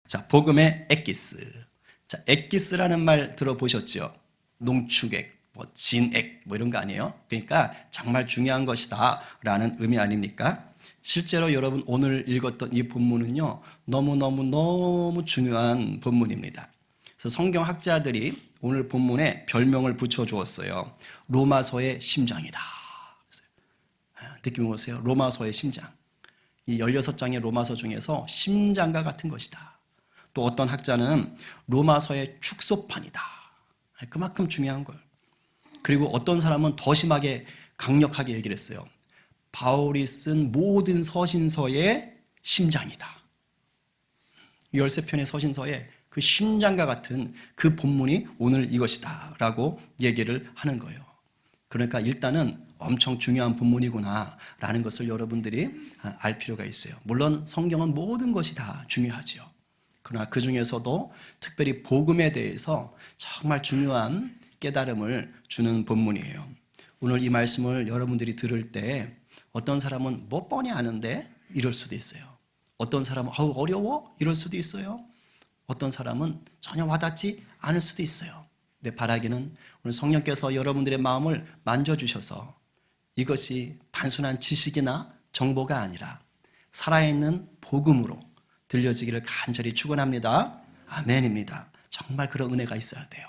자, 복음의 엑기스. 자, 엑기스라는 말 들어보셨죠? 농축액, 뭐 진액, 뭐 이런 거 아니에요? 그러니까 정말 중요한 것이다라는 의미 아닙니까? 실제로 여러분 오늘 읽었던 이 본문은요, 너무 중요한 본문입니다. 그래서 성경학자들이 오늘 본문에 별명을 붙여주었어요. 로마서의 심장이다. 느낌 오세요? 로마서의 심장. 이 16장의 로마서 중에서 심장과 같은 것이다. 또 어떤 학자는 로마서의 축소판이다. 그만큼 중요한 걸. 그리고 어떤 사람은 더 심하게 강력하게 얘기를 했어요. 바울이 쓴 모든 서신서의 심장이다. 13편의 서신서의 그 심장과 같은 그 본문이 오늘 이것이다 라고 얘기를 하는 거예요. 그러니까 일단은 엄청 중요한 본문이구나 라는 것을 여러분들이 알 필요가 있어요. 물론 성경은 모든 것이 다 중요하죠. 그러나 그 중에서도 특별히 복음에 대해서 정말 중요한 깨달음을 주는 본문이에요. 오늘 이 말씀을 여러분들이 들을 때 어떤 사람은 뭐 뻔히 아는데 이럴 수도 있어요. 어떤 사람은 어려워? 이럴 수도 있어요. 어떤 사람은 전혀 와닿지 않을 수도 있어요. 근데 바라기는 오늘 성령께서 여러분들의 마음을 만져주셔서 이것이 단순한 지식이나 정보가 아니라 살아있는 복음으로 들려지기를 간절히 축원합니다. 아멘입니다. 정말 그런 은혜가 있어야 돼요.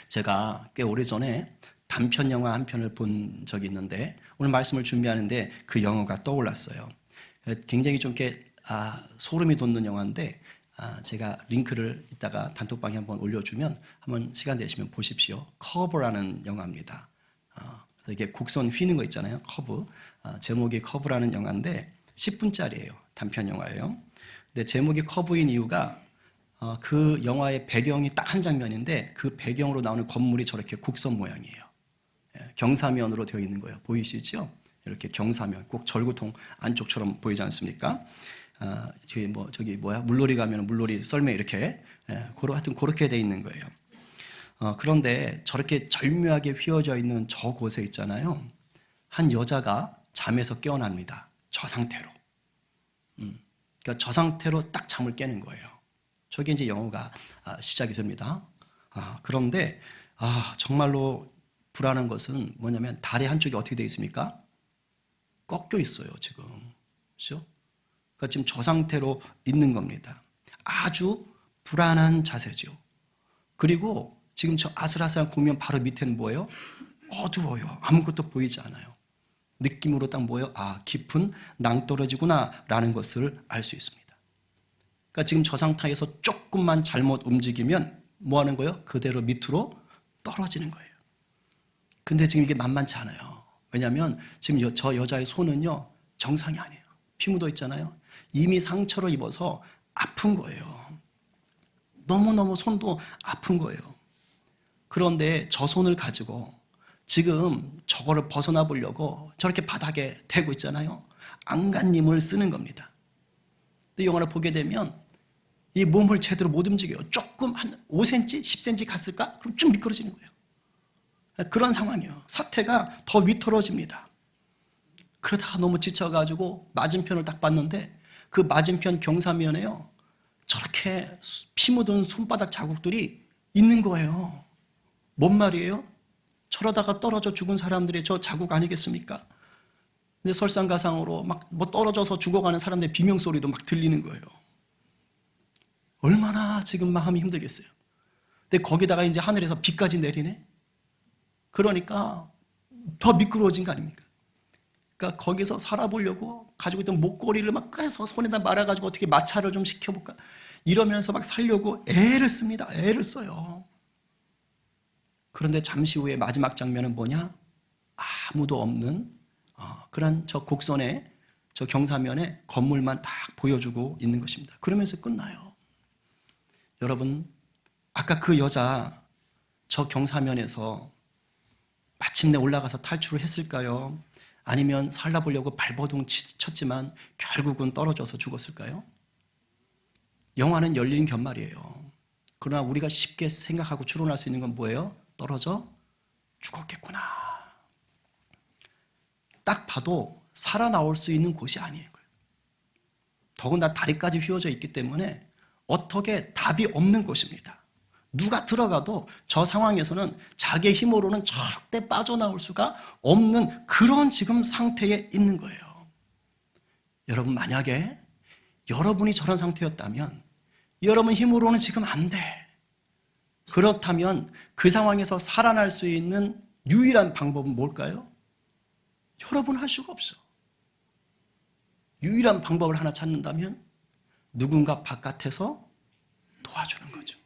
제가 꽤 오래전에 단편 영화 한 편을 본 적이 있는데 오늘 말씀을 준비하는데 그 영화가 떠올랐어요. 굉장히 좀 이렇게 소름이 돋는 영화인데 제가 링크를 이따가 단톡방에 한번 올려주면 한번 시간 되시면 보십시오. 커브라는 영화입니다. 그래서 이게 곡선 휘는 거 있잖아요. 커브. 제목이 커브라는 영화인데 10분짜리예요. 단편 영화예요. 근데 제목이 커브인 이유가 그 영화의 배경이 딱 한 장면인데 그 배경으로 나오는 건물이 저렇게 곡선 모양이에요. 경사면으로 되어 있는 거예요. 보이시죠? 이렇게 경사면, 꼭 절구통 안쪽처럼 보이지 않습니까? 저기 물놀이 가면 물놀이 썰매 이렇게, 하여튼 그렇게 되어 있는 거예요. 그런데 저렇게 절묘하게 휘어져 있는 저 곳에 있잖아요. 한 여자가 잠에서 깨어납니다. 저 상태로. 그러니까 저 상태로 딱 잠을 깨는 거예요. 저게 이제 영어가 시작이 됩니다. 그런데 정말로 불안한 것은 뭐냐면 다리 한쪽이 어떻게 되어 있습니까? 꺾여 있어요, 지금. 그렇죠? 그러니까 지금 저 상태로 있는 겁니다. 아주 불안한 자세죠. 그리고 지금 저 아슬아슬한 공면 바로 밑에는 뭐예요? 어두워요. 아무것도 보이지 않아요. 느낌으로 딱 뭐예요? 깊은 낭떠러지구나 라는 것을 알 수 있습니다. 그러니까 지금 저 상태에서 조금만 잘못 움직이면 뭐 하는 거예요? 그대로 밑으로 떨어지는 거예요. 근데 지금 이게 만만치 않아요. 왜냐하면 지금 저 여자의 손은요, 정상이 아니에요. 피 묻어 있잖아요. 이미 상처를 입어서 아픈 거예요. 너무너무 손도 아픈 거예요. 그런데 저 손을 가지고 지금 저거를 벗어나 보려고 저렇게 바닥에 대고 있잖아요. 안간힘을 쓰는 겁니다. 근데 영화를 보게 되면 이 몸을 제대로 못 움직여요. 조금 한 5cm, 10cm 갔을까? 그럼 쭉 미끄러지는 거예요. 그런 상황이에요. 사태가 더 위태로워집니다. 그러다가 너무 지쳐가지고 맞은편을 딱 봤는데 그 맞은편 경사면에요. 저렇게 피 묻은 손바닥 자국들이 있는 거예요. 뭔 말이에요? 저러다가 떨어져 죽은 사람들의 저 자국 아니겠습니까? 근데 설상가상으로 막 뭐 떨어져서 죽어가는 사람들의 비명소리도 막 들리는 거예요. 얼마나 지금 마음이 힘들겠어요. 근데 거기다가 이제 하늘에서 비까지 내리네? 그러니까 더 미끄러워진 거 아닙니까? 그러니까 거기서 살아보려고 가지고 있던 목걸이를 막 꺼서 손에다 말아가지고 어떻게 마찰을 좀 시켜볼까? 이러면서 막 살려고 애를 씁니다. 애를 써요. 그런데 잠시 후에 마지막 장면은 뭐냐? 아무도 없는 그런 저 곡선에 저 경사면에 건물만 딱 보여주고 있는 것입니다. 그러면서 끝나요. 여러분, 아까 그 여자 저 경사면에서 마침내 올라가서 탈출을 했을까요? 아니면 살아보려고 발버둥 쳤지만 결국은 떨어져서 죽었을까요? 영화는 열린 결말이에요. 그러나 우리가 쉽게 생각하고 추론할 수 있는 건 뭐예요? 떨어져 죽었겠구나. 딱 봐도 살아나올 수 있는 곳이 아니에요. 더군다나 다리까지 휘어져 있기 때문에 어떻게 답이 없는 곳입니다. 누가 들어가도 저 상황에서는 자기의 힘으로는 절대 빠져나올 수가 없는 그런 지금 상태에 있는 거예요. 여러분, 만약에 여러분이 저런 상태였다면 여러분 힘으로는 지금 안 돼. 그렇다면 그 상황에서 살아날 수 있는 유일한 방법은 뭘까요? 여러분 할 수가 없어. 유일한 방법을 하나 찾는다면 누군가 바깥에서 도와주는 거죠.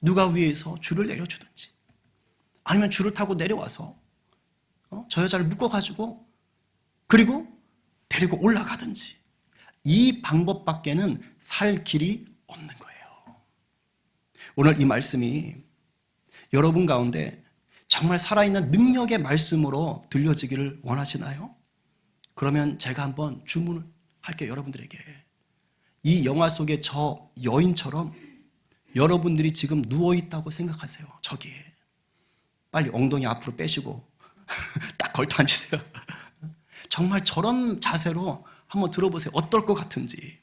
누가 위에서 줄을 내려주든지 아니면 줄을 타고 내려와서 저 여자를 묶어가지고 그리고 데리고 올라가든지 이 방법밖에는 살 길이 없는 거예요. 오늘 이 말씀이 여러분 가운데 정말 살아있는 능력의 말씀으로 들려지기를 원하시나요? 그러면 제가 한번 주문을 할게요. 여러분들에게. 이 영화 속의 저 여인처럼 여러분들이 지금 누워있다고 생각하세요. 저기에. 빨리 엉덩이 앞으로 빼시고 딱 걸터 앉으세요. 정말 저런 자세로 한번 들어보세요. 어떨 것 같은지.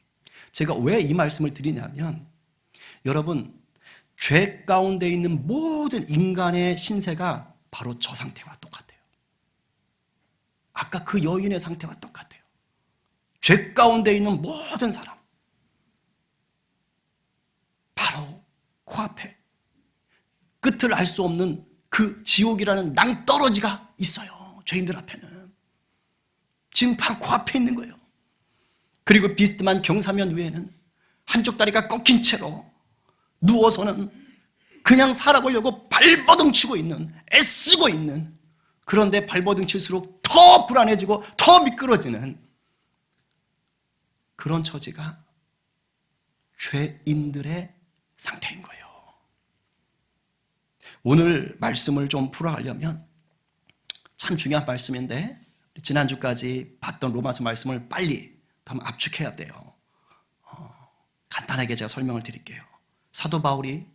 제가 왜 이 말씀을 드리냐면 여러분, 죄 가운데 있는 모든 인간의 신세가 바로 저 상태와 똑같아요. 아까 그 여인의 상태와 똑같아요. 죄 가운데 있는 모든 사람. 바로 코앞에 끝을 알 수 없는 그 지옥이라는 낭떠러지가 있어요. 죄인들 앞에는. 지금 바로 코앞에 있는 거예요. 그리고 비스듬한 경사면 위에는 한쪽 다리가 꺾인 채로 누워서는 그냥 살아보려고 발버둥 치고 있는, 애쓰고 있는, 그런데 발버둥 칠수록 더 불안해지고 더 미끄러지는 그런 처지가 죄인들의 상태인 거예요. 오늘 말씀을 좀 풀어가려면 참 중요한 말씀인데 지난주까지 봤던 로마서 말씀을 빨리 한번 압축해야 돼요. 간단하게 제가 설명을 드릴게요. 사도 바울이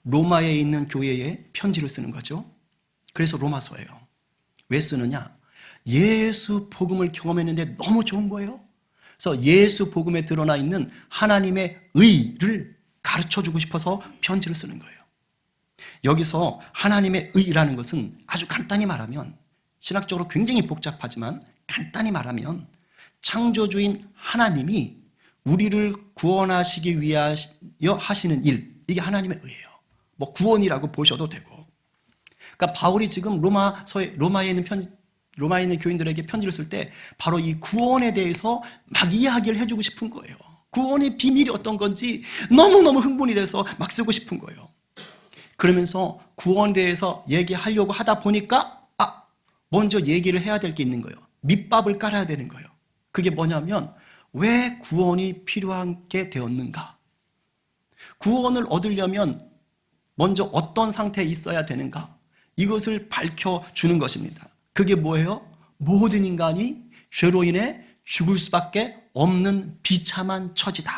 로마에 있는 교회에 편지를 쓰는 거죠. 그래서 로마서예요. 왜 쓰느냐? 예수 복음을 경험했는데 너무 좋은 거예요. 그래서 예수 복음에 드러나 있는 하나님의 의를 가르쳐주고 싶어서 편지를 쓰는 거예요. 여기서 하나님의 의라는 것은 아주 간단히 말하면, 신학적으로 굉장히 복잡하지만 간단히 말하면 창조주인 하나님이 우리를 구원하시기 위하여 하시는 일, 이게 하나님의 의예요. 뭐 구원이라고 보셔도 되고. 그러니까 바울이 지금 로마에 있는 교인들에게 편지를 쓸 때 바로 이 구원에 대해서 막 이야기를 해주고 싶은 거예요. 구원의 비밀이 어떤 건지 너무너무 흥분이 돼서 막 쓰고 싶은 거예요. 그러면서 구원에 대해서 얘기하려고 하다 보니까 먼저 얘기를 해야 될 게 있는 거예요. 밑밥을 깔아야 되는 거예요. 그게 뭐냐면 왜 구원이 필요하게 되었는가? 구원을 얻으려면 먼저 어떤 상태에 있어야 되는가? 이것을 밝혀주는 것입니다. 그게 뭐예요? 모든 인간이 죄로 인해 죽을 수밖에 없는 비참한 처지다.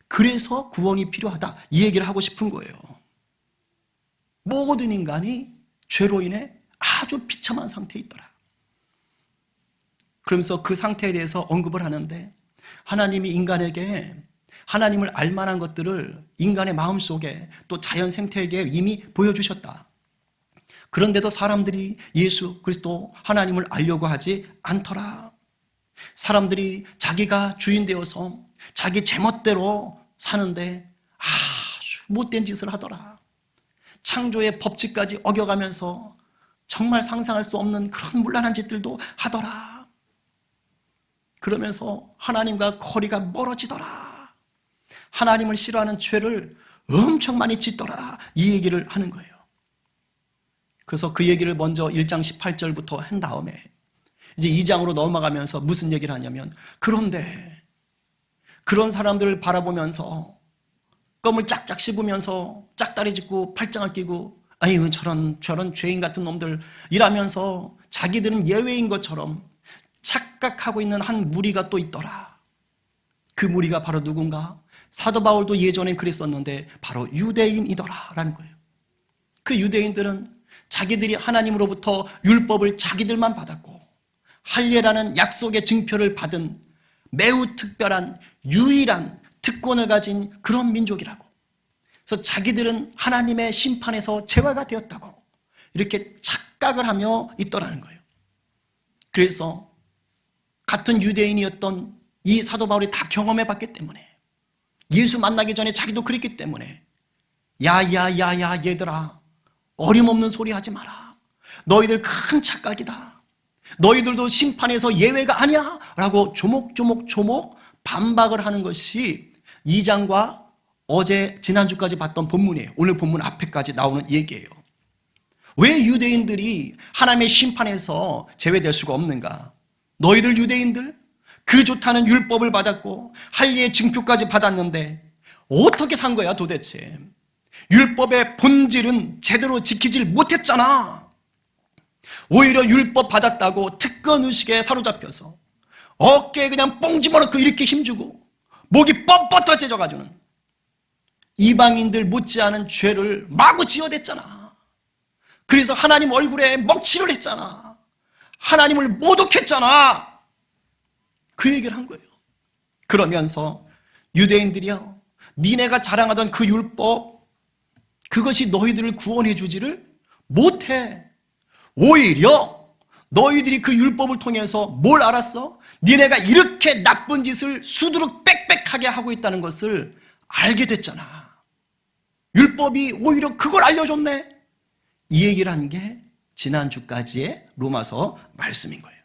그래서 구원이 필요하다. 이 얘기를 하고 싶은 거예요. 모든 인간이 죄로 인해 아주 비참한 상태에 있더라. 그러면서 그 상태에 대해서 언급을 하는데 하나님이 인간에게 하나님을 알 만한 것들을 인간의 마음속에 또 자연 생태에게 이미 보여주셨다. 그런데도 사람들이 예수 그리스도 하나님을 알려고 하지 않더라. 사람들이 자기가 주인 되어서 자기 제멋대로 사는데 아주 못된 짓을 하더라. 창조의 법칙까지 어겨가면서 정말 상상할 수 없는 그런 문란한 짓들도 하더라. 그러면서 하나님과 거리가 멀어지더라. 하나님을 싫어하는 죄를 엄청 많이 짓더라. 이 얘기를 하는 거예요. 그래서 그 얘기를 먼저 1장 18절부터 한 다음에 이제 2장으로 넘어가면서 무슨 얘기를 하냐면, 그런데 그런 사람들을 바라보면서 껌을 짝짝 씹으면서 짝다리 짚고 팔짱을 끼고 아유 저런 죄인 같은 놈들 이라면서 자기들은 예외인 것처럼 착각하고 있는 한 무리가 또 있더라. 그 무리가 바로 누군가? 사도 바울도 예전엔 그랬었는데 바로 유대인이더라 라는 거예요. 그 유대인들은 자기들이 하나님으로부터 율법을 자기들만 받았고 할례라는 약속의 증표를 받은 매우 특별한 유일한 특권을 가진 그런 민족이라고. 그래서 자기들은 하나님의 심판에서 제외가 되었다고 이렇게 착각을 하며 있더라는 거예요. 그래서 같은 유대인이었던 이 사도 바울이 다 경험해 봤기 때문에, 예수 만나기 전에 자기도 그랬기 때문에, 야야야야 얘들아, 어림없는 소리 하지 마라. 너희들 큰 착각이다. 너희들도 심판에서 예외가 아니야 라고 조목조목 반박을 하는 것이 2장과 어제 지난주까지 봤던 본문이에요. 오늘 본문 앞에까지 나오는 얘기예요. 왜 유대인들이 하나님의 심판에서 제외될 수가 없는가? 너희들 유대인들 그 좋다는 율법을 받았고 할례의 증표까지 받았는데 어떻게 산 거야 도대체? 율법의 본질은 제대로 지키질 못했잖아. 오히려 율법 받았다고 특권의식에 사로잡혀서 어깨에 그냥 뽕 집어넣고 이렇게 힘주고 목이 뻣뻣해져가지고는 이방인들 못지않은 죄를 마구 지어댔잖아. 그래서 하나님 얼굴에 먹칠을 했잖아. 하나님을 모독했잖아. 그 얘기를 한 거예요. 그러면서 유대인들이요, 니네가 자랑하던 그 율법, 그것이 너희들을 구원해 주지를 못해. 오히려 너희들이 그 율법을 통해서 뭘 알았어? 니네가 이렇게 나쁜 짓을 수두룩 빽빽하게 하고 있다는 것을 알게 됐잖아. 율법이 오히려 그걸 알려줬네. 이 얘기를 한 게 지난주까지의 로마서 말씀인 거예요.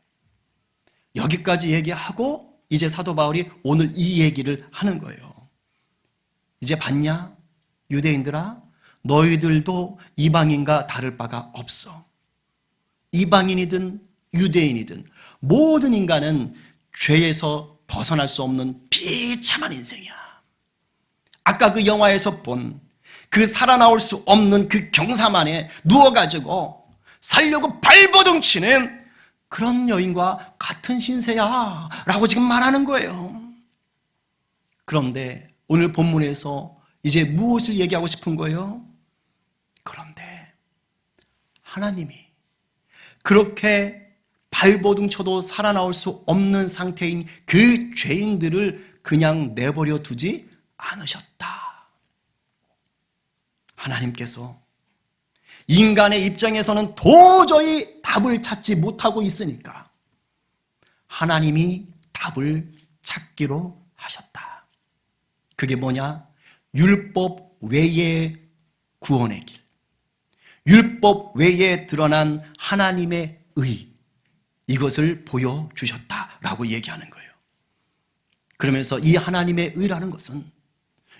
여기까지 얘기하고 이제 사도 바울이 오늘 이 얘기를 하는 거예요. 이제 봤냐? 유대인들아, 너희들도 이방인과 다를 바가 없어. 이방인이든 유대인이든 모든 인간은 죄에서 벗어날 수 없는 비참한 인생이야. 아까 그 영화에서 본 그 살아나올 수 없는 그 경사만에 누워가지고 살려고 발버둥 치는 그런 여인과 같은 신세야 라고 지금 말하는 거예요. 그런데 오늘 본문에서 이제 무엇을 얘기하고 싶은 거예요? 그런데 하나님이 그렇게 발버둥 쳐도 살아나올 수 없는 상태인 그 죄인들을 그냥 내버려 두지 않으셨다. 하나님께서 인간의 입장에서는 도저히 답을 찾지 못하고 있으니까 하나님이 답을 찾기로 하셨다. 그게 뭐냐? 율법 외의 구원의 길, 율법 외에 드러난 하나님의 의, 이것을 보여주셨다라고 얘기하는 거예요. 그러면서 이 하나님의 의라는 것은,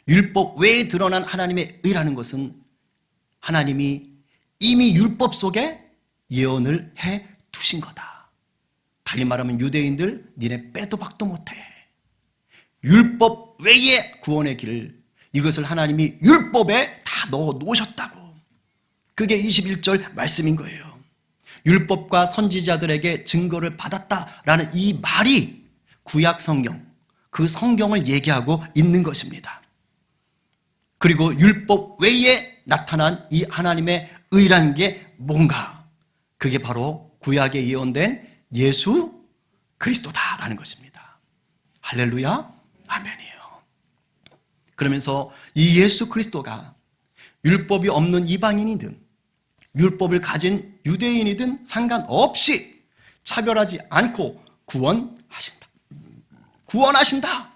율법 외에 드러난 하나님의 의라는 것은 하나님이 이미 율법 속에 예언을 해 두신 거다. 달리 말하면 유대인들 니네 빼도 박도 못해. 율법 외의 구원의 길을, 이것을 하나님이 율법에 다 넣어 놓으셨다고. 그게 21절 말씀인 거예요. 율법과 선지자들에게 증거를 받았다라는 이 말이 구약 성경, 그 성경을 얘기하고 있는 것입니다. 그리고 율법 외에 나타난 이 하나님의 의라는 게 뭔가? 그게 바로 구약에 예언된 예수 그리스도다라는 것입니다. 할렐루야, 아멘이에요. 그러면서 이 예수 그리스도가 율법이 없는 이방인이든 율법을 가진 유대인이든 상관없이 차별하지 않고 구원하신다. 구원하신다.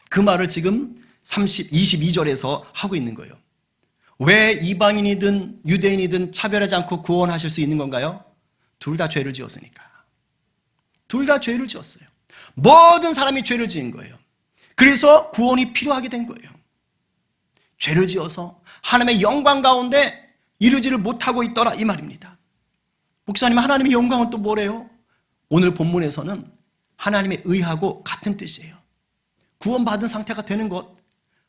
그 말을 지금 22절에서 하고 있는 거예요. 왜 이방인이든 유대인이든 차별하지 않고 구원하실 수 있는 건가요? 둘 다 죄를 지었으니까. 둘 다 죄를 지었어요. 모든 사람이 죄를 지은 거예요. 그래서 구원이 필요하게 된 거예요. 죄를 지어서 하나님의 영광 가운데 이루지를 못하고 있더라 이 말입니다. 목사님, 하나님의 영광은 또 뭐래요? 오늘 본문에서는 하나님의 의하고 같은 뜻이에요. 구원받은 상태가 되는 것,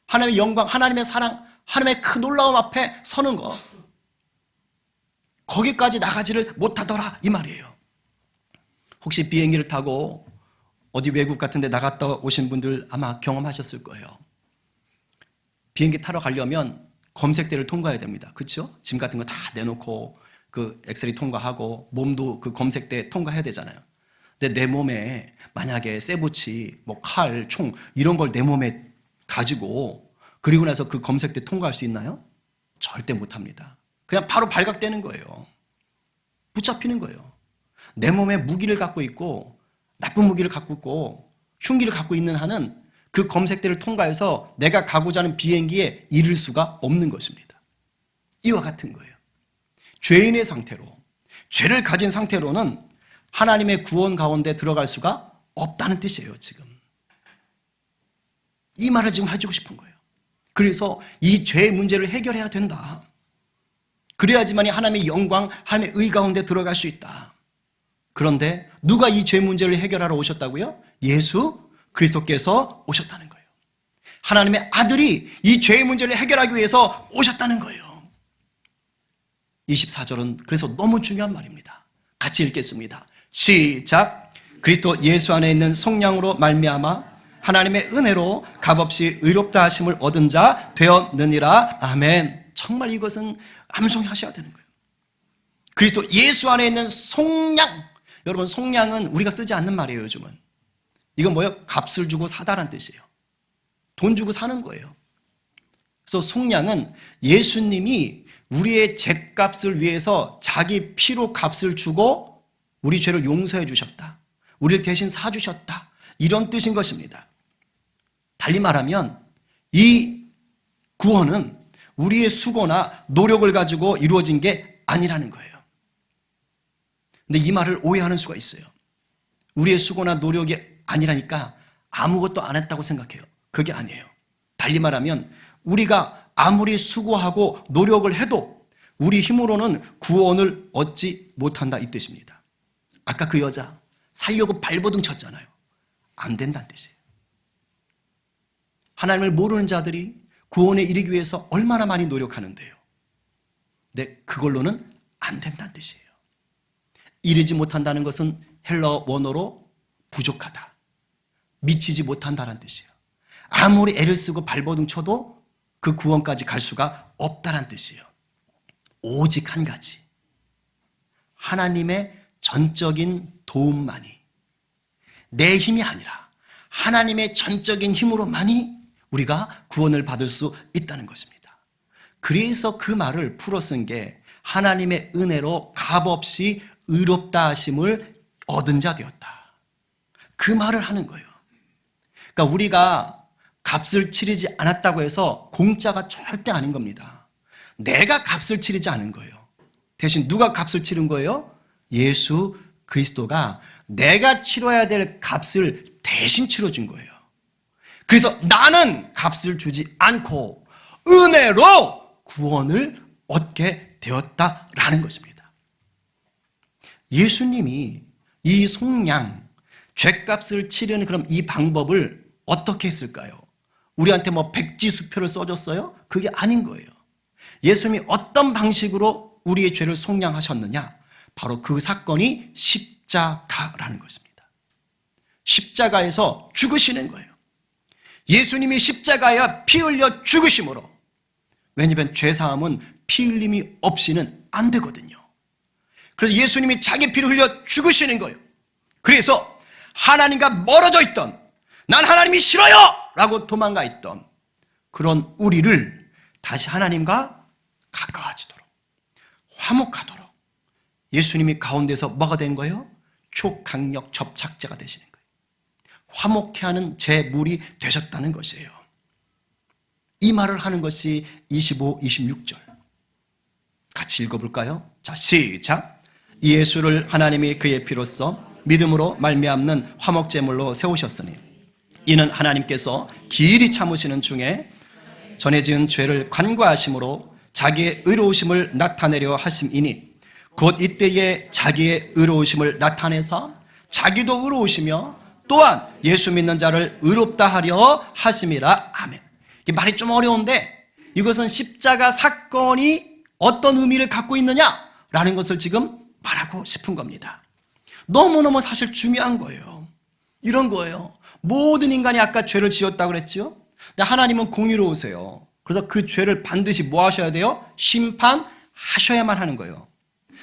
하나님의 영광, 하나님의 사랑, 하나님의 큰 놀라움 앞에 서는 것, 거기까지 나가지를 못하더라 이 말이에요. 혹시 비행기를 타고 어디 외국 같은 데 나갔다 오신 분들 아마 경험하셨을 거예요. 비행기 타러 가려면 검색대를 통과해야 됩니다. 그렇죠? 짐 같은 거 다 내놓고 그 엑스레이 통과하고 몸도 그 검색대 통과해야 되잖아요. 근데 내 몸에 만약에 쇠붙이, 뭐 칼, 총 이런 걸 내 몸에 가지고 그리고 나서 그 검색대 통과할 수 있나요? 절대 못합니다. 그냥 바로 발각되는 거예요. 붙잡히는 거예요. 내 몸에 무기를 갖고 있고 나쁜 무기를 갖고 있고 흉기를 갖고 있는 한은 그 검색대를 통과해서 내가 가고자 하는 비행기에 이를 수가 없는 것입니다. 이와 같은 거예요. 죄인의 상태로, 죄를 가진 상태로는 하나님의 구원 가운데 들어갈 수가 없다는 뜻이에요, 지금. 이 말을 지금 해주고 싶은 거예요. 그래서 이 죄의 문제를 해결해야 된다. 그래야지만이 하나님의 영광, 하나님의 의 가운데 들어갈 수 있다. 그런데 누가 이 죄 문제를 해결하러 오셨다고요? 예수 그리스도께서 오셨다는 거예요. 하나님의 아들이 이 죄의 문제를 해결하기 위해서 오셨다는 거예요. 24절은 그래서 너무 중요한 말입니다. 같이 읽겠습니다. 시작. 그리스도 예수 안에 있는 속량으로 말미암아 하나님의 은혜로 값없이 의롭다 하심을 얻은 자 되었느니라. 아멘. 정말 이것은 암송하셔야 되는 거예요. 그리스도 예수 안에 있는 속량. 여러분, 속량은 우리가 쓰지 않는 말이에요, 요즘은. 이건 뭐예요? 값을 주고 사다란 뜻이에요. 돈 주고 사는 거예요. 그래서 속량은 예수님이 우리의 죄값을 위해서 자기 피로 값을 주고 우리 죄를 용서해 주셨다. 우리를 대신 사주셨다. 이런 뜻인 것입니다. 달리 말하면 이 구원은 우리의 수고나 노력을 가지고 이루어진 게 아니라는 거예요. 근데 이 말을 오해하는 수가 있어요. 우리의 수고나 노력이 아니라니까 아무것도 안 했다고 생각해요. 그게 아니에요. 달리 말하면 우리가 아무리 수고하고 노력을 해도 우리 힘으로는 구원을 얻지 못한다 이 뜻입니다. 아까 그 여자 살려고 발버둥 쳤잖아요. 안 된다는 뜻이에요. 하나님을 모르는 자들이 구원에 이르기 위해서 얼마나 많이 노력하는데요. 근데 그걸로는 안 된다는 뜻이에요. 이르지 못한다는 것은 헬러 원어로 부족하다, 미치지 못한다는 뜻이에요. 아무리 애를 쓰고 발버둥 쳐도 그 구원까지 갈 수가 없다는 뜻이에요. 오직 한 가지, 하나님의 전적인 도움만이, 내 힘이 아니라 하나님의 전적인 힘으로만이 우리가 구원을 받을 수 있다는 것입니다. 그래서 그 말을 풀어 쓴 게 하나님의 은혜로 값없이 의롭다 하심을 얻은 자 되었다. 그 말을 하는 거예요. 그러니까 우리가 값을 치르지 않았다고 해서 공짜가 절대 아닌 겁니다. 내가 값을 치르지 않은 거예요. 대신 누가 값을 치른 거예요? 예수 그리스도가 내가 치러야 될 값을 대신 치러준 거예요. 그래서 나는 값을 주지 않고 은혜로 구원을 얻게 되었다라는 것입니다. 예수님이 이 속량, 죄값을 치르는 그럼 이 방법을 어떻게 했을까요? 우리한테 뭐 백지수표를 써줬어요? 그게 아닌 거예요. 예수님이 어떤 방식으로 우리의 죄를 속량하셨느냐? 바로 그 사건이 십자가라는 것입니다. 십자가에서 죽으시는 거예요. 예수님이 십자가에 피 흘려 죽으심으로, 왜냐하면 죄사함은 피 흘림이 없이는 안 되거든요. 그래서 예수님이 자기 피를 흘려 죽으시는 거예요. 그래서 하나님과 멀어져 있던, 난 하나님이 싫어요! 라고 도망가 있던 그런 우리를 다시 하나님과 가까워지도록, 화목하도록 예수님이 가운데서 뭐가 된 거예요? 초강력 접착제가 되시는 거예요. 화목케 하는 제물이 되셨다는 것이에요. 이 말을 하는 것이 25, 26절. 같이 읽어볼까요? 자, 시작. 이 예수를 하나님이 그의 피로써 믿음으로 말미암는 화목제물로 세우셨으니 이는 하나님께서 길이 참으시는 중에 전에 지은 죄를 관과하심으로 자기의 의로우심을 나타내려 하심이니 곧 이때에 자기의 의로우심을 나타내서 자기도 의로우시며 또한 예수 믿는 자를 의롭다 하려 하심이라. 아멘. 이 말이 좀 어려운데 이것은 십자가 사건이 어떤 의미를 갖고 있느냐라는 것을 지금 말하고 싶은 겁니다. 너무너무 사실 중요한 거예요. 이런 거예요. 모든 인간이 아까 죄를 지었다고 그랬죠? 근데 하나님은 공의로우세요. 그래서 그 죄를 반드시 뭐 하셔야 돼요? 심판하셔야만 하는 거예요.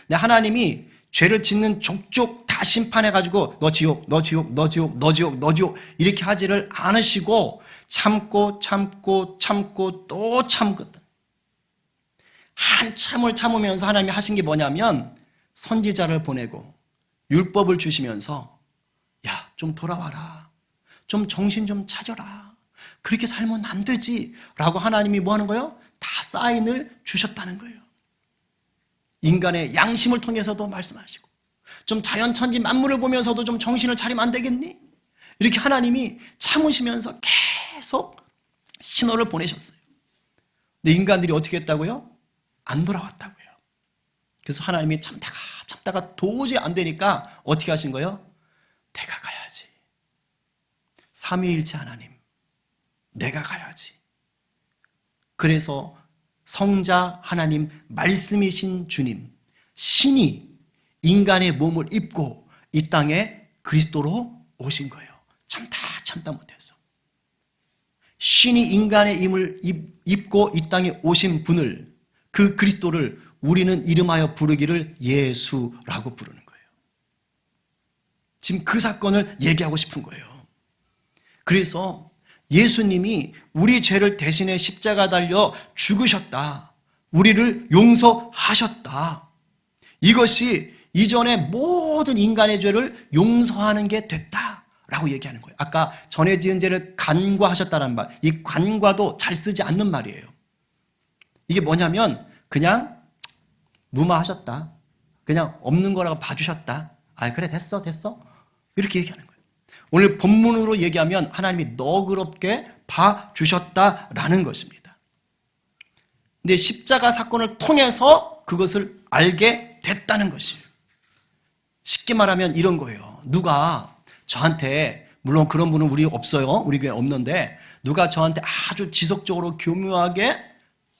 근데 하나님이 죄를 짓는 족족 다 심판해가지고 너 지옥, 너 지옥, 너 지옥, 너 지옥, 너 지옥 이렇게 하지를 않으시고 참고 또 참거든. 한참을 참으면서 하나님이 하신 게 뭐냐면 선지자를 보내고 율법을 주시면서 야, 좀 돌아와라. 좀 정신 좀 차려라. 그렇게 살면 안 되지. 라고 하나님이 뭐 하는 거예요? 다 사인을 주셨다는 거예요. 인간의 양심을 통해서도 말씀하시고 좀 자연천지 만물을 보면서도 좀 정신을 차리면 안 되겠니? 이렇게 하나님이 참으시면서 계속 신호를 보내셨어요. 근데 인간들이 어떻게 했다고요? 안 돌아왔다고요. 그래서 하나님이 참다가 도저히 안 되니까 어떻게 하신 거예요? 내가 가야지. 삼위일체 하나님, 내가 가야지. 그래서 성자 하나님, 말씀이신 주님, 신이 인간의 몸을 입고 이 땅에 그리스도로 오신 거예요. 참다 못해서. 신이 인간의 힘을 입고 이 땅에 오신 분을, 그 그리스도를 우리는 이름하여 부르기를 예수라고 부르는 거예요. 지금 그 사건을 얘기하고 싶은 거예요. 그래서 예수님이 우리 죄를 대신에 십자가 달려 죽으셨다. 우리를 용서하셨다. 이것이 이전의 모든 인간의 죄를 용서하는 게 됐다라고 얘기하는 거예요. 아까 전에 지은 죄를 간과하셨다는 말, 이 간과도 잘 쓰지 않는 말이에요. 이게 뭐냐면 그냥 무마하셨다. 그냥 없는 거라고 봐주셨다. 아, 그래 됐어 이렇게 얘기하는 거예요. 오늘 본문으로 얘기하면 하나님이 너그럽게 봐주셨다라는 것입니다. 근데 십자가 사건을 통해서 그것을 알게 됐다는 것이에요. 쉽게 말하면 이런 거예요. 누가 저한테, 물론 그런 분은 우리 없어요. 우리 교회 없는데 누가 저한테 아주 지속적으로 교묘하게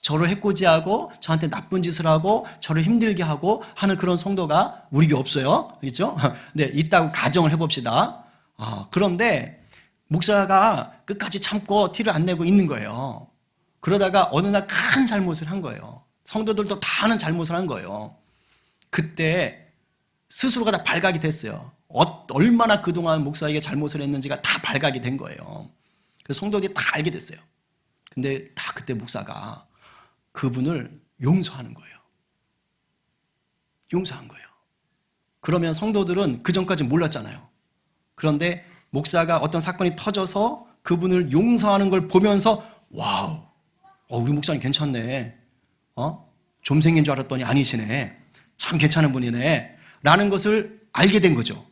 저를 해코지하고 저한테 나쁜 짓을 하고 저를 힘들게 하고 하는 그런 성도가 우리 교회 없어요. 그렇죠? 네, 있다고 가정을 해봅시다. 그런데 목사가 끝까지 참고 티를 안 내고 있는 거예요. 그러다가 어느 날 큰 잘못을 한 거예요. 성도들도 다 하는 잘못을 한 거예요. 그때 스스로가 다 발각이 됐어요. 얼마나 그동안 목사에게 잘못을 했는지가 다 발각이 된 거예요. 그래서 성도들이 다 알게 됐어요. 근데 다 그때 목사가 그분을 용서하는 거예요. 용서한 거예요. 그러면 성도들은 그 전까지 몰랐잖아요. 그런데 목사가 어떤 사건이 터져서 그분을 용서하는 걸 보면서 와우, 우리 목사님 괜찮네. 좀 생긴 줄 알았더니 아니시네. 참 괜찮은 분이네. 라는 것을 알게 된 거죠.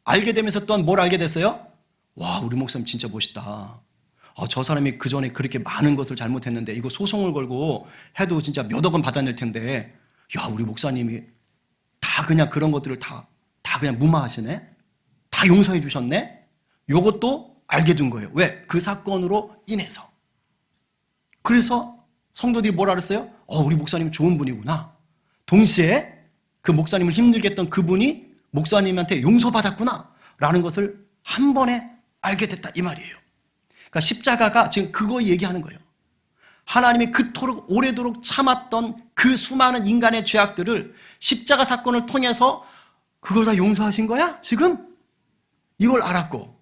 알게 되면서 또한 뭘 알게 됐어요? 와, 우리 목사님 진짜 멋있다. 저 사람이 그 전에 그렇게 많은 것을 잘못했는데 이거 소송을 걸고 해도 진짜 몇 억은 받아낼 텐데, 야, 우리 목사님이 다 그냥 그런 것들을 다 그냥 무마하시네? 다 용서해 주셨네? 요것도 알게 된 거예요. 왜? 그 사건으로 인해서. 그래서 성도들이 뭐라 그랬어요? 우리 목사님 좋은 분이구나. 동시에 그 목사님을 힘들게 했던 그분이 목사님한테 용서받았구나 라는 것을 한 번에 알게 됐다 이 말이에요. 그러니까 십자가가 지금 그거 얘기하는 거예요. 하나님이 그토록 오래도록 참았던 그 수많은 인간의 죄악들을 십자가 사건을 통해서 그걸 다 용서하신 거야? 지금? 이걸 알았고,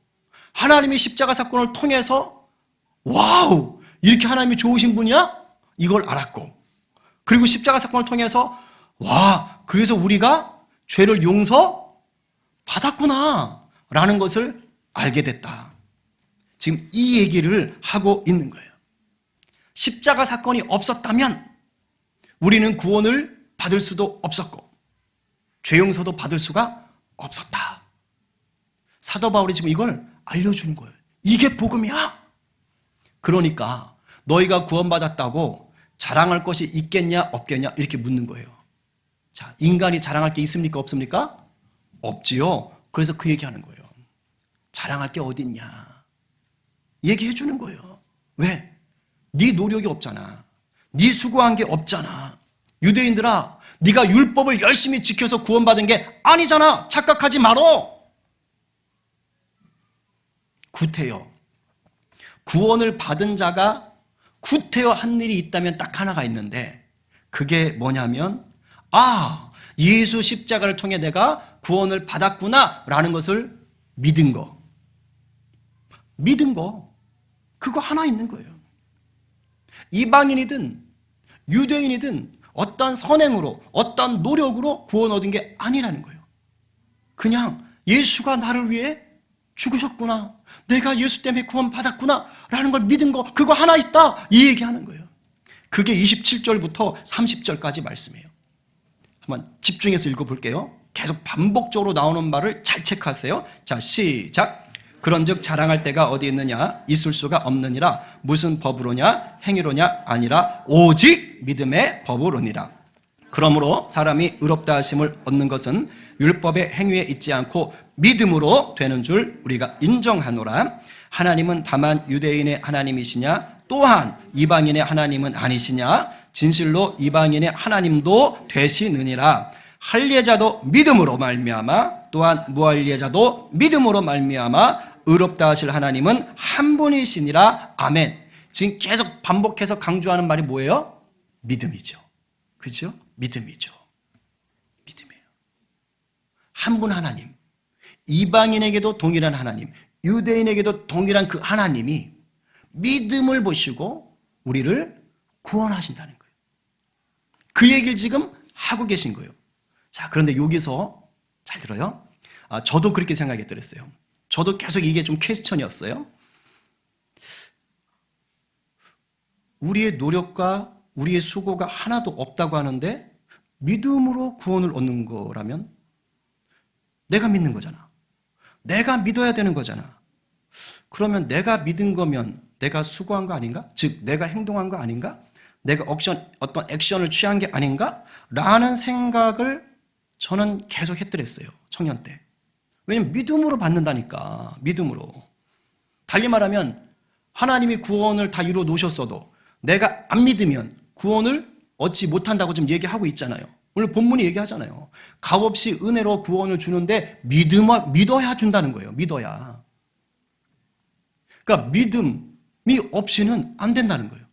하나님이 십자가 사건을 통해서 와우, 이렇게 하나님이 좋으신 분이야? 이걸 알았고, 그리고 십자가 사건을 통해서 와, 그래서 우리가 죄를 용서 받았구나 라는 것을 알게 됐다. 지금 이 얘기를 하고 있는 거예요. 십자가 사건이 없었다면 우리는 구원을 받을 수도 없었고 죄 용서도 받을 수가 없었다. 사도 바울이 지금 이걸 알려주는 거예요. 이게 복음이야. 그러니까 너희가 구원받았다고 자랑할 것이 있겠냐 없겠냐 이렇게 묻는 거예요. 자, 인간이 자랑할 게 있습니까 없습니까? 없지요. 그래서 그 얘기하는 거예요. 자랑할 게 어딨냐 얘기해 주는 거예요. 왜? 네 노력이 없잖아. 네 수고한 게 없잖아. 유대인들아, 네가 율법을 열심히 지켜서 구원받은 게 아니잖아. 착각하지 말어. 구태여. 구원을 받은 자가 구태여 한 일이 있다면 딱 하나가 있는데 그게 뭐냐면 예수 십자가를 통해 내가 구원을 받았구나라는 것을 믿은 거. 믿은 거. 그거 하나 있는 거예요. 이방인이든 유대인이든 어떤 선행으로 어떤 노력으로 구원 얻은 게 아니라는 거예요. 그냥 예수가 나를 위해 죽으셨구나. 내가 예수 때문에 구원 받았구나 라는 걸 믿은 거, 그거 하나 있다, 이 얘기하는 거예요. 그게 27절부터 30절까지 말씀이에요. 한번 집중해서 읽어볼게요. 계속 반복적으로 나오는 말을 잘 체크하세요. 자, 시작. 그런즉 자랑할 때가 어디 있느냐? 있을 수가 없느니라. 무슨 법으로냐? 행위로냐? 아니라 오직 믿음의 법으로니라. 그러므로 사람이 의롭다 하심을 얻는 것은 율법의 행위에 있지 않고 믿음으로 되는 줄 우리가 인정하노라. 하나님은 다만 유대인의 하나님이시냐? 또한 이방인의 하나님은 아니시냐? 진실로 이방인의 하나님도 되시느니라. 할례자도 믿음으로 말미암아 또한 무할례자도 믿음으로 말미암아 의롭다 하실 하나님은 한 분이시니라. 아멘. 지금 계속 반복해서 강조하는 말이 뭐예요? 믿음이죠. 그죠? 믿음이죠. 믿음이에요. 한 분 하나님, 이방인에게도 동일한 하나님, 유대인에게도 동일한 그 하나님이 믿음을 보시고 우리를 구원하신다는 거예요. 그 얘기를 지금 하고 계신 거예요. 자, 그런데 여기서 잘 들어요. 저도 그렇게 생각했더랬어요. 저도 계속 이게 좀 퀘스천이었어요. 우리의 노력과 우리의 수고가 하나도 없다고 하는데 믿음으로 구원을 얻는 거라면 내가 믿는 거잖아. 내가 믿어야 되는 거잖아. 그러면 내가 믿은 거면 내가 수고한 거 아닌가? 즉 내가 행동한 거 아닌가? 내가 어떤 액션을 취한 게 아닌가? 라는 생각을 저는 계속 했더랬어요. 청년 때. 왜냐면 믿음으로 받는다니까. 믿음으로. 달리 말하면 하나님이 구원을 다 이루어 놓으셨어도 내가 안 믿으면 구원을 얻지 못한다고 지금 얘기하고 있잖아요. 오늘 본문이 얘기하잖아요. 값없이 은혜로 구원을 주는데 믿어야 준다는 거예요. 믿어야. 그러니까 믿음이 없이는 안 된다는 거예요.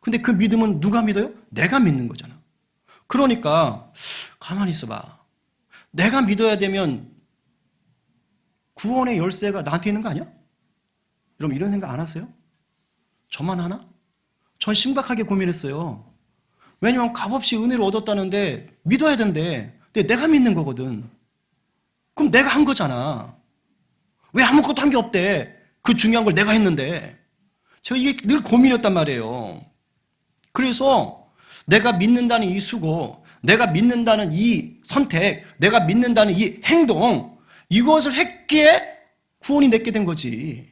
근데 그 믿음은 누가 믿어요? 내가 믿는 거잖아. 그러니까 가만히 있어봐. 내가 믿어야 되면 구원의 열쇠가 나한테 있는 거 아니야? 여러분 이런 생각 안 하세요? 저만 하나? 전 심각하게 고민했어요. 왜냐면 값없이 은혜를 얻었다는데 믿어야 된대. 근데 내가 믿는 거거든. 그럼 내가 한 거잖아. 왜 아무것도 한 게 없대? 그 중요한 걸 내가 했는데. 제가 이게 늘 고민이었단 말이에요. 그래서 내가 믿는다는 이 수고, 내가 믿는다는 이 선택, 내가 믿는다는 이 행동, 이것을 했기에 구원이 내게 된 거지.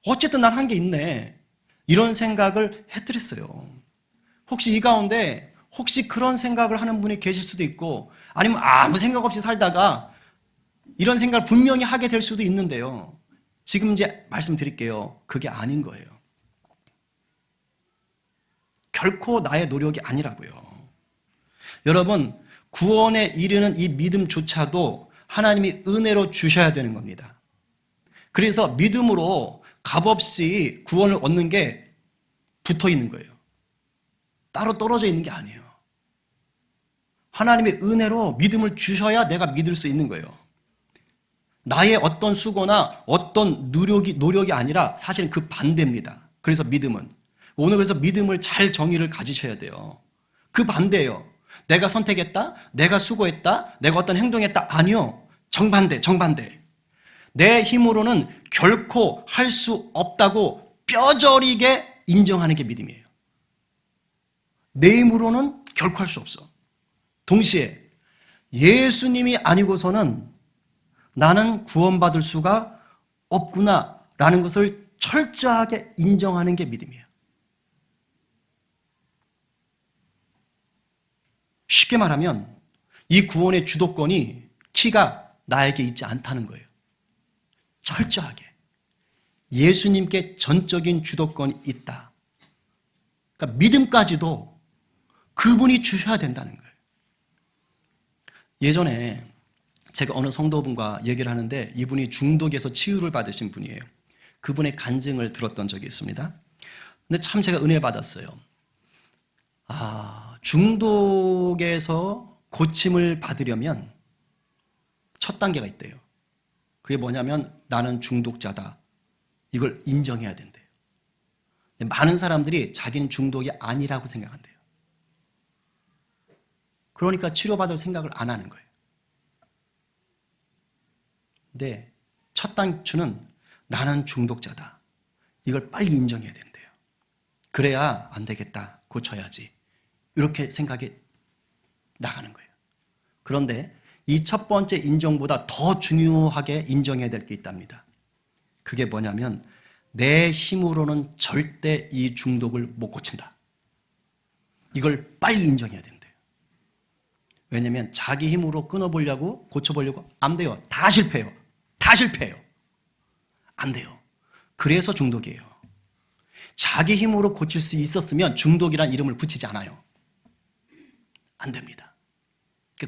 어쨌든 난 한 게 있네. 이런 생각을 했더랬어요. 혹시 이 가운데 혹시 그런 생각을 하는 분이 계실 수도 있고 아니면 아무 생각 없이 살다가 이런 생각을 분명히 하게 될 수도 있는데요. 지금 이제 말씀드릴게요. 그게 아닌 거예요. 결코 나의 노력이 아니라고요. 여러분, 구원에 이르는 이 믿음조차도 하나님이 은혜로 주셔야 되는 겁니다. 그래서 믿음으로 값없이 구원을 얻는 게 붙어 있는 거예요. 따로 떨어져 있는 게 아니에요. 하나님의 은혜로 믿음을 주셔야 내가 믿을 수 있는 거예요. 나의 어떤 수고나 어떤 노력이 아니라 사실은 그 반대입니다. 그래서 믿음은. 오늘 그래서 믿음을 잘 정의를 가지셔야 돼요. 그 반대예요. 내가 선택했다, 내가 수고했다, 내가 어떤 행동했다. 아니요. 정반대. 내 힘으로는 결코 할 수 없다고 뼈저리게 인정하는 게 믿음이에요. 내 힘으로는 결코 할 수 없어. 동시에 예수님이 아니고서는 나는 구원받을 수가 없구나라는 것을 철저하게 인정하는 게 믿음이에요. 쉽게 말하면 이 구원의 주도권이 키가 나에게 있지 않다는 거예요. 철저하게. 예수님께 전적인 주도권이 있다. 그러니까 믿음까지도 그분이 주셔야 된다는 거예요. 예전에 제가 어느 성도분과 얘기를 하는데 이분이 중독에서 치유를 받으신 분이에요. 그분의 간증을 들었던 적이 있습니다. 근데 참 제가 은혜 받았어요. 중독에서 고침을 받으려면 첫 단계가 있대요. 그게 뭐냐면 나는 중독자다. 이걸 인정해야 된대요. 많은 사람들이 자기는 중독이 아니라고 생각한대요. 그러니까 치료받을 생각을 안 하는 거예요. 근데 첫 단추는 나는 중독자다. 이걸 빨리 인정해야 된대요. 그래야 안 되겠다. 고쳐야지. 이렇게 생각이 나가는 거예요. 그런데 이 첫 번째 인정보다 더 중요하게 인정해야 될 게 있답니다. 그게 뭐냐면 내 힘으로는 절대 이 중독을 못 고친다. 이걸 빨리 인정해야 된대요. 왜냐하면 자기 힘으로 끊어보려고 고쳐보려고 안 돼요. 다 실패해요. 다 실패해요. 안 돼요. 그래서 중독이에요. 자기 힘으로 고칠 수 있었으면 중독이란 이름을 붙이지 않아요. 안 됩니다.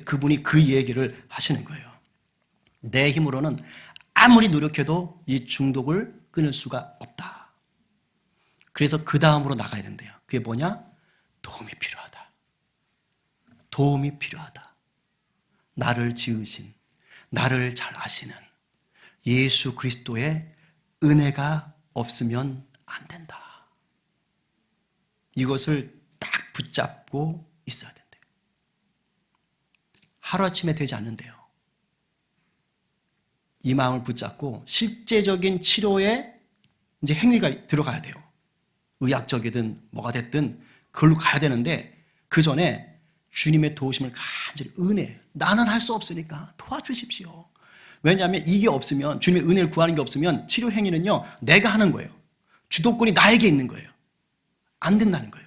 그분이 그 얘기를 하시는 거예요. 내 힘으로는 아무리 노력해도 이 중독을 끊을 수가 없다. 그래서 그 다음으로 나가야 된대요. 그게 뭐냐? 도움이 필요하다. 도움이 필요하다. 나를 지으신, 나를 잘 아시는 예수 그리스도의 은혜가 없으면 안 된다. 이것을 딱 붙잡고 있어야 된대요. 하루아침에 되지 않는데요. 이 마음을 붙잡고 실제적인 치료에 이제 행위가 들어가야 돼요. 의학적이든 뭐가 됐든 그걸로 가야 되는데 그 전에 주님의 도우심을 간절히 은혜, 나는 할 수 없으니까 도와주십시오. 왜냐하면 이게 없으면, 주님의 은혜를 구하는 게 없으면 치료 행위는요, 내가 하는 거예요. 주도권이 나에게 있는 거예요. 안 된다는 거예요.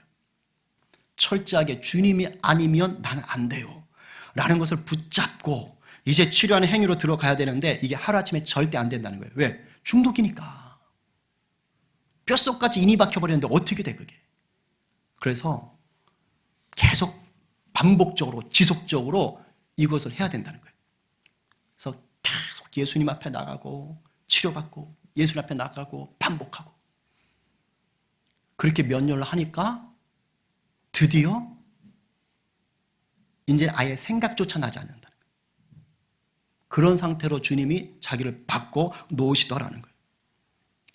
철저하게 주님이 아니면 나는 안 돼요. 라는 것을 붙잡고 이제 치료하는 행위로 들어가야 되는데 이게 하루아침에 절대 안 된다는 거예요. 왜? 중독이니까. 뼛속까지 인이 박혀버렸는데 어떻게 돼 그게. 그래서 계속 반복적으로 지속적으로 이것을 해야 된다는 거예요. 그래서 계속 예수님 앞에 나가고 치료받고 예수님 앞에 나가고 반복하고 그렇게 몇 년을 하니까 드디어 이제 아예 생각조차 나지 않는다는 거예요. 그런 상태로 주님이 자기를 받고 놓으시더라는 거예요.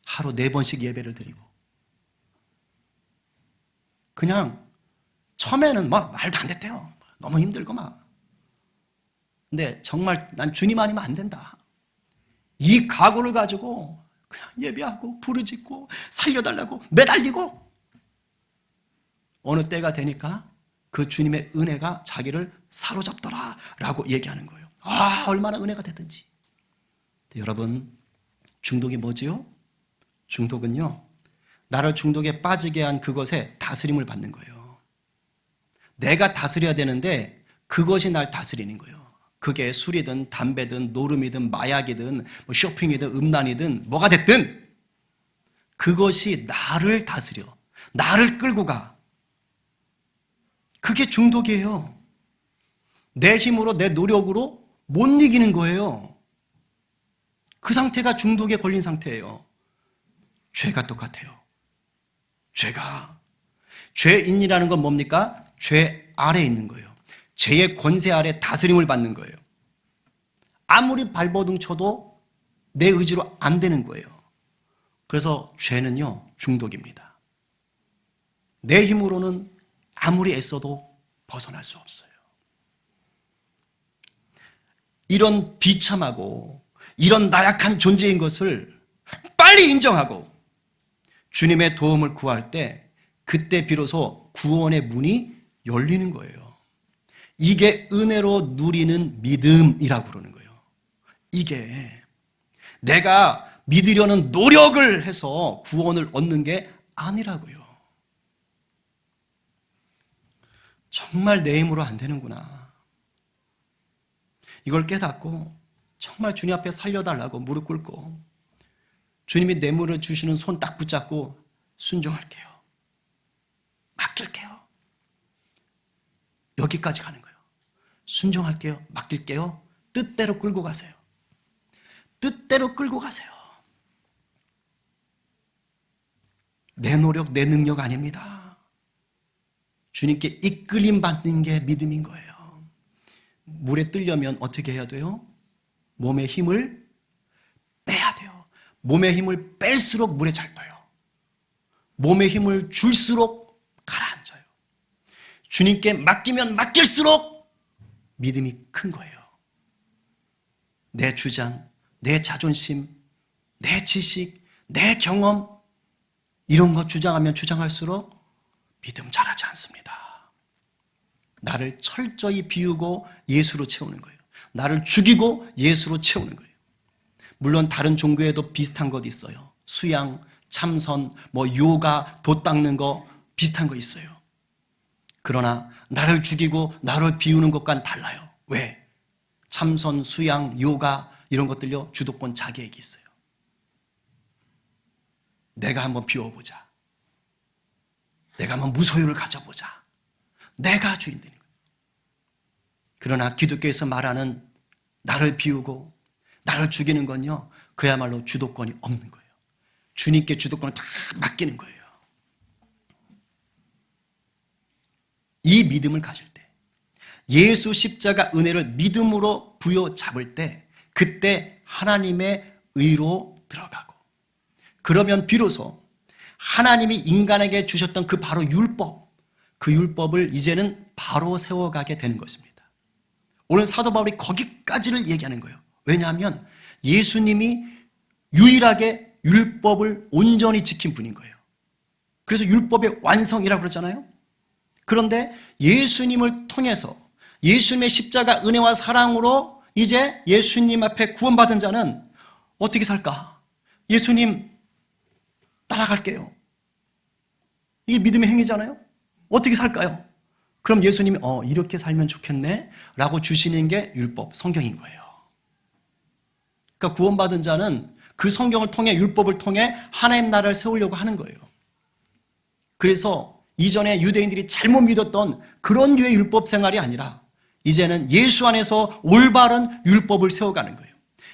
하루 4번씩 예배를 드리고 그냥 처음에는 막 말도 안 됐대요. 너무 힘들고 막. 근데 정말 난 주님 아니면 안 된다. 이 각오를 가지고 그냥 예배하고 부르짖고 살려달라고 매달리고 어느 때가 되니까 그 주님의 은혜가 자기를 사로잡더라라고 얘기하는 거예요. 아, 얼마나 은혜가 됐든지. 여러분, 중독이 뭐지요? 중독은요, 나를 중독에 빠지게 한 그것에 다스림을 받는 거예요. 내가 다스려야 되는데 그것이 날 다스리는 거예요. 그게 술이든 담배든 노름이든 마약이든 뭐 쇼핑이든 음란이든 뭐가 됐든 그것이 나를 다스려. 나를 끌고 가. 그게 중독이에요. 내 힘으로 내 노력으로 못 이기는 거예요. 그 상태가 중독에 걸린 상태예요. 죄가 똑같아요. 죄인이라는 건 뭡니까? 죄 아래에 있는 거예요. 죄의 권세 아래 다스림을 받는 거예요. 아무리 발버둥 쳐도 내 의지로 안 되는 거예요. 그래서 죄는요, 중독입니다. 내 힘으로는 아무리 애써도 벗어날 수 없어요. 이런 비참하고 이런 나약한 존재인 것을 빨리 인정하고 주님의 도움을 구할 때 그때 비로소 구원의 문이 열리는 거예요. 이게 은혜로 누리는 믿음이라고 그러는 거예요. 이게 내가 믿으려는 노력을 해서 구원을 얻는 게 아니라고요. 정말 내 힘으로 안 되는구나. 이걸 깨닫고 정말 주님 앞에 살려달라고 무릎 꿇고 주님이 내물어 주시는 손 딱 붙잡고 순종할게요. 맡길게요. 여기까지 가는 거예요. 순종할게요. 맡길게요. 뜻대로 끌고 가세요. 뜻대로 끌고 가세요. 내 노력, 내 능력 아닙니다. 주님께 이끌림 받는 게 믿음인 거예요. 물에 뜨려면 어떻게 해야 돼요? 몸에 힘을 빼야 돼요. 몸에 힘을 뺄수록 물에 잘 떠요. 몸에 힘을 줄수록 가라앉아요. 주님께 맡기면 맡길수록 믿음이 큰 거예요. 내 주장, 내 자존심, 내 지식, 내 경험 이런 거 주장하면 주장할수록 믿음 잘하지 않습니다. 나를 철저히 비우고 예수로 채우는 거예요. 나를 죽이고 예수로 채우는 거예요. 물론 다른 종교에도 비슷한 것 있어요. 수양, 참선, 요가, 돛 닦는 거 비슷한 거 있어요. 그러나 나를 죽이고 나를 비우는 것과는 달라요. 왜? 참선, 수양, 요가 이런 것들요 주도권 자기에게 있어요. 내가 한번 비워보자. 내가 한번 무소유를 가져보자. 내가 주인 되는 거예요. 그러나 기독교에서 말하는 나를 비우고 나를 죽이는 건요 그야말로 주도권이 없는 거예요. 주님께 주도권을 다 맡기는 거예요. 이 믿음을 가질 때 예수 십자가 은혜를 믿음으로 부여잡을 때 그때 하나님의 의로 들어가고 그러면 비로소 하나님이 인간에게 주셨던 그 바로 율법 그 율법을 이제는 바로 세워가게 되는 것입니다. 오늘 사도 바울이 거기까지를 얘기하는 거예요. 왜냐하면 예수님이 유일하게 율법을 온전히 지킨 분인 거예요. 그래서 율법의 완성이라고 그러잖아요. 그런데 예수님을 통해서 예수님의 십자가 은혜와 사랑으로 이제 예수님 앞에 구원받은 자는 어떻게 살까? 예수님 따라갈게요. 이게 믿음의 행위잖아요. 어떻게 살까요? 그럼 예수님이 이렇게 살면 좋겠네 라고 주시는 게 율법, 성경인 거예요. 그러니까 구원받은 자는 그 성경을 통해 율법을 통해 하나님 나라를 세우려고 하는 거예요. 그래서 이전에 유대인들이 잘못 믿었던 그런 류의 율법 생활이 아니라 이제는 예수 안에서 올바른 율법을 세워가는 거예요.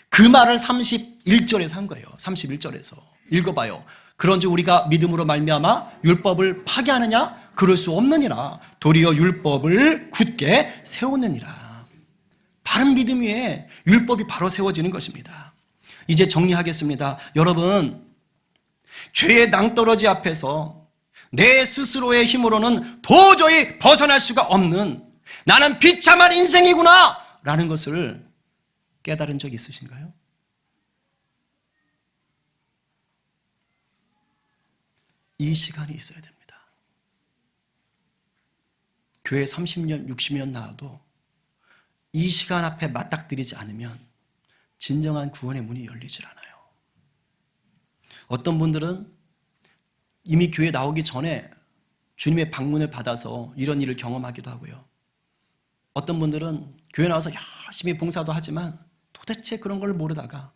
그 말을 31절에서 한 거예요. 31절에서 읽어봐요. 그런즉 우리가 믿음으로 말미암아 율법을 파괴하느냐? 그럴 수 없느니라. 도리어 율법을 굳게 세우느니라. 바른 믿음 위에 율법이 바로 세워지는 것입니다. 이제 정리하겠습니다. 여러분, 죄의 낭떠러지 앞에서 내 스스로의 힘으로는 도저히 벗어날 수가 없는 나는 비참한 인생이구나 라는 것을 깨달은 적 있으신가요? 이 시간이 있어야 됩니다. 교회 30년, 60년 나와도 이 시간 앞에 맞닥뜨리지 않으면 진정한 구원의 문이 열리질 않아요. 어떤 분들은 이미 교회 나오기 전에 주님의 방문을 받아서 이런 일을 경험하기도 하고요. 어떤 분들은 교회 나와서 열심히 봉사도 하지만 도대체 그런 걸 모르다가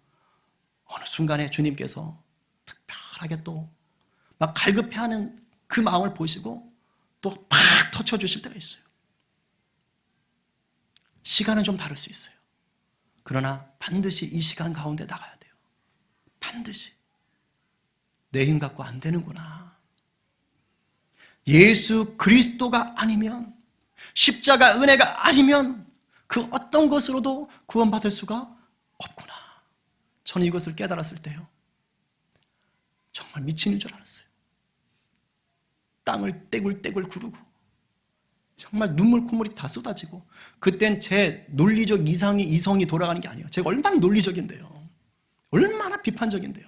어느 순간에 주님께서 특별하게 또 막 갈급해하는 그 마음을 보시고 또 팍 터쳐주실 때가 있어요. 시간은 좀 다를 수 있어요. 그러나 반드시 이 시간 가운데 나가야 돼요. 반드시. 내 힘 갖고 안 되는구나. 예수 그리스도가 아니면, 십자가 은혜가 아니면 그 어떤 것으로도 구원받을 수가 없구나. 저는 이것을 깨달았을 때요, 정말 미치는 줄 알았어요. 땅을 떼굴떼굴 구르고 정말 눈물 콧물이 다 쏟아지고, 그땐 제 논리적 이성이 돌아가는 게 아니에요. 제가 얼마나 논리적인데요, 얼마나 비판적인데요.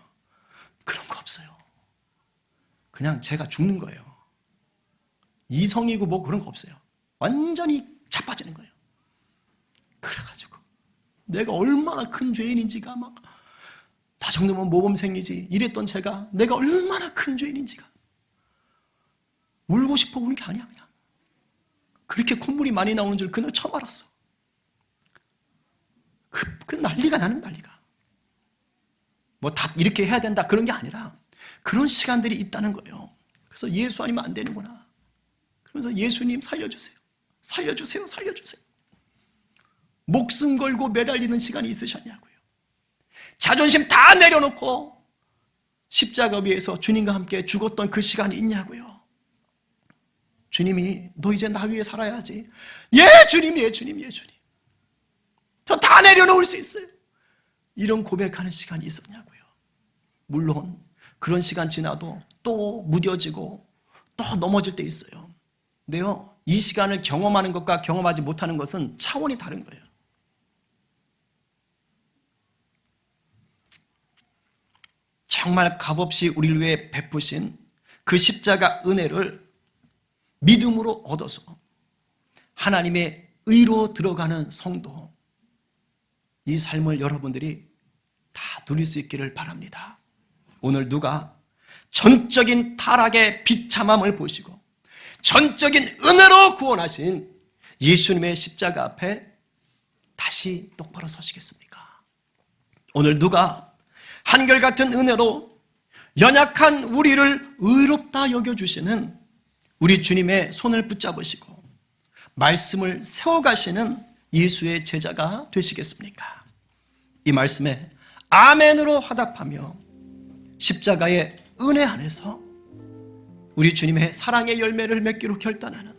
그런 거 없어요. 그냥 제가 죽는 거예요. 이성이고 뭐 그런 거 없어요. 완전히 자빠지는 거예요. 그래가지고 내가 얼마나 큰 죄인인지가 막, 다 정도면 모범생이지 이랬던 제가 내가 얼마나 큰 죄인인지가, 울고 싶어 우는 게 아니야. 그냥 그렇게 콧물이 많이 나오는 줄 그날 처음 알았어. 그 난리가 나는 난리가. 뭐 다 이렇게 해야 된다 그런 게 아니라 그런 시간들이 있다는 거예요. 그래서 예수 아니면 안 되는구나. 그러면서 예수님 살려주세요. 살려주세요. 살려주세요. 목숨 걸고 매달리는 시간이 있으셨냐고요. 자존심 다 내려놓고 십자가 위에서 주님과 함께 죽었던 그 시간이 있냐고요. 주님이 너 이제 나 위해 살아야지. 예 주님, 예 주님, 예 주님. 저 다 내려놓을 수 있어요. 이런 고백하는 시간이 있었냐고요. 물론 그런 시간 지나도 또 무뎌지고 또 넘어질 때 있어요. 근데요, 이 시간을 경험하는 것과 경험하지 못하는 것은 차원이 다른 거예요. 정말 값없이 우리를 위해 베푸신 그 십자가 은혜를 믿음으로 얻어서 하나님의 의로 들어가는 성도, 이 삶을 여러분들이 다 누릴 수 있기를 바랍니다. 오늘 누가 전적인 타락의 비참함을 보시고 전적인 은혜로 구원하신 예수님의 십자가 앞에 다시 똑바로 서시겠습니까? 오늘 누가 한결같은 은혜로 연약한 우리를 의롭다 여겨주시는 우리 주님의 손을 붙잡으시고 말씀을 세워가시는 예수의 제자가 되시겠습니까? 이 말씀에 아멘으로 화답하며 십자가의 은혜 안에서 우리 주님의 사랑의 열매를 맺기로 결단하는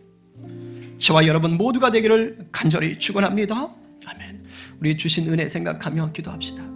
저와 여러분 모두가 되기를 간절히 축원합니다. 아멘. 우리 주신 은혜 생각하며 기도합시다.